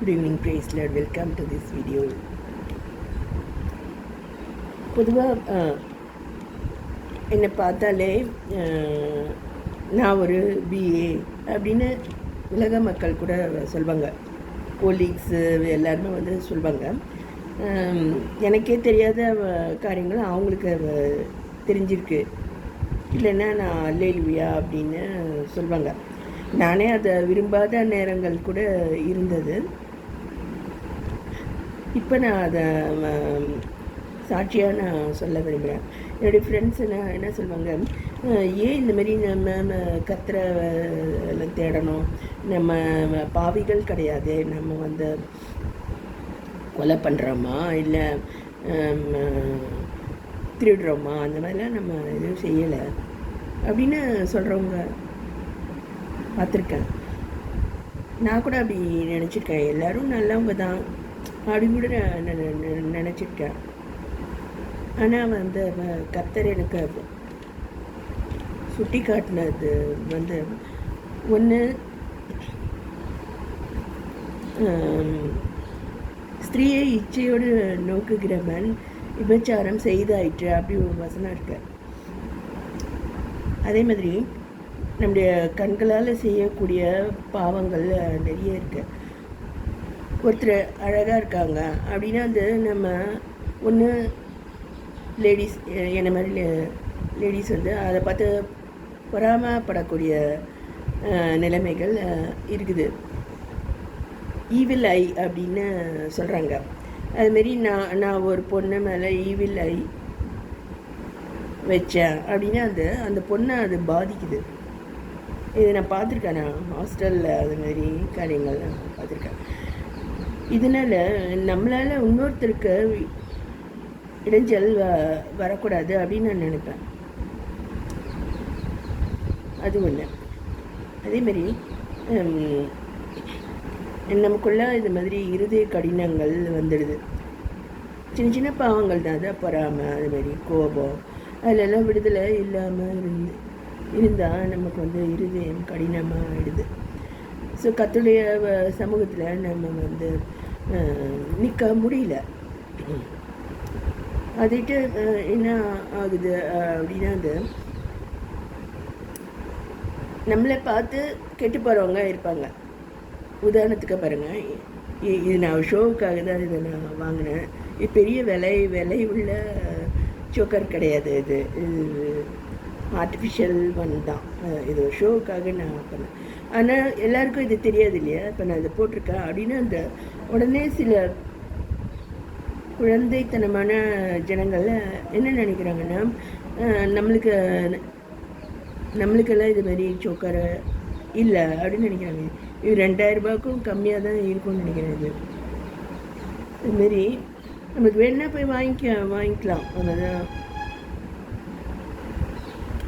Good evening, praise Lord. Welcome to this video. பொதுவாக என்னை பார்த்தாலே நான் ஒரு பிஏ அப்படின்னு உலக மக்கள் கூட சொல்வாங்க. கொலீக்ஸு எல்லாருமே வந்து சொல்வாங்க. எனக்கே தெரியாத காரியங்கள் அவங்களுக்கு தெரிஞ்சிருக்கு. இல்லைன்னா நான் அல்லேலூயா அப்படின்னு சொல்வாங்க. நானே அதை விரும்பாத நேரங்கள் கூட இருந்தது. இப்போ நான் அதை சாட்சியாக நான் சொல்ல விரும்புகிறேன். என்னுடைய ஃப்ரெண்ட்ஸ் என்ன சொல்லுவாங்க, ஏன் இந்தமாரி நம்ம கர்த்தரை தேடணும், நம்ம பாவிகள் கிடையாது, நம்ம வந்து கொலை பண்ணுறோமா இல்லை திருடுறோமா, அந்த மாதிரிலாம் நம்ம எதுவும் செய்யலை அப்படின்னு சொல்கிறவங்க பார்த்துருக்கேன். நான் கூட அப்படி நினச்சிருக்கேன். எல்லோரும் நல்லவங்க தான் அப்படின்னு கூட நினச்சிருக்கேன். ஆனால் வந்து கர்த்தர் எனக்கு சுட்டி காட்டினது வந்து ஒன்று, ஸ்திரீயை இச்சையோடு நோக்குகிறவன் விபச்சாரம் செய்தாயிற்று அப்படி ஒரு வசனம் இருக்கு. அதே மாதிரி நம்முடைய கண்களால் செய்யக்கூடிய பாவங்கள் நிறைய இருக்குது. ஒருத்தர் அழகாக இருக்காங்க அப்படின்னா வந்து நம்ம ஒன்று லேடிஸ், என்ன மாதிரி லேடிஸ் வந்து அதை பார்த்து பொறாமப்படக்கூடிய நிலைமைகள் இருக்குது. ஈவில் ஐ அப்படின்னு சொல்கிறாங்க. அதுமாரி நான் ஒரு பொண்ணு மேலே ஈவில் ஐ வச்சேன் அப்படின்னா அந்த பொண்ணை அது பாதிக்குது. இது நான் பார்த்துருக்கேன். நான் ஹாஸ்டலில் அதுமாரி காரியங்கள் நான் பார்த்துருக்கேன். இதனால் நம்மளால் இன்னொருத்தருக்கு இடைஞ்சல் வரக்கூடாது அப்படின்னு நான் நினைப்பேன். அது ஒன்று. அதேமாரி நமக்குள்ளே இது மாதிரி இருதய கடினங்கள் வந்துடுது. சின்ன சின்ன பாவங்கள் தான், அதை பொறாமல் அதுமாரி கோபம் அதிலெல்லாம் விடுதலை இல்லாமல் இருந்தால் நமக்கு வந்து இருதயம் கடினமாக ஆகிடுது. ஸோ கர்த்தருடைய சமூகத்தில் நம்ம வந்து நிற்க முடியல. அதுட்டு என்ன ஆகுது அப்படின்னா, நம்மளை பார்த்து கெட்டு போகிறவங்க இருப்பாங்க. உதாரணத்துக்கு பாருங்கள், இது நான் ஷோவுக்காக தான் இதை நான் வாங்கினேன். இது பெரிய விலை உள்ள சோக்கர் கிடையாது. இது ஆர்டிஃபிஷியல் ஒன் தான். இது ஷோவுக்காக நான் பண்ணேன். ஆனால் எல்லாருக்கும் இது தெரியாது இல்லையா. இப்போ நான் இதை போட்டிருக்கேன் அப்படின்னா உடனே சில குழந்தைத்தனமான ஜனங்கள் என்ன நினைக்கிறாங்கன்னா, நம்மளுக்கெல்லாம் இது மாதிரி சோக்கரை இல்லை அப்படின்னு நினைக்கிறாங்க. இது 2000 ரூபாய்க்கும் கம்மியாக தான் இருக்கும்னு நினைக்கிறேன். இதுமாரி நமக்கு வேணா போய் வாங்கிக்கலாம். அவ்வளோதான்.